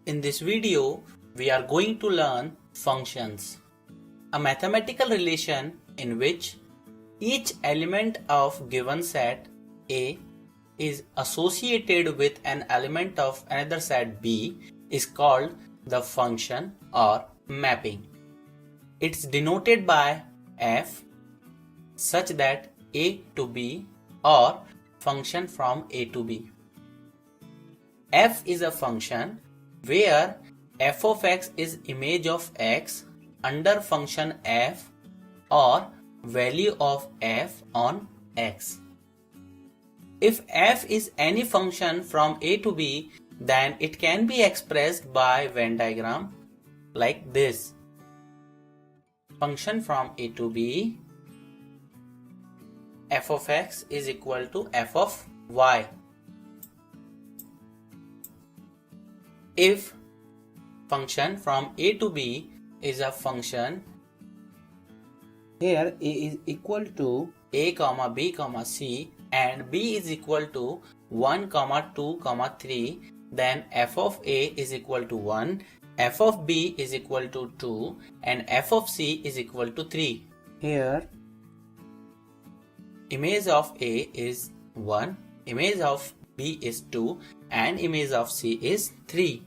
In this video, we are going to learn functions, a mathematical relation in which each element of given set A is associated with an element of another set B is called the function or mapping. It's denoted by f such that A to B or function from A to B. F is a function where f of x is image of x under function f or value of f on x. If f is any function from A to B, then it can be expressed by Venn diagram like this. Function from A to B, f of x is equal to f of y. If function from A to B is a function, here A is equal to a, b, c and b is equal to 1, 2, 3, then f of A is equal to 1, f of B is equal to 2 and f of C is equal to 3. Here image of A is 1, image of B is 2 and image of C is 3.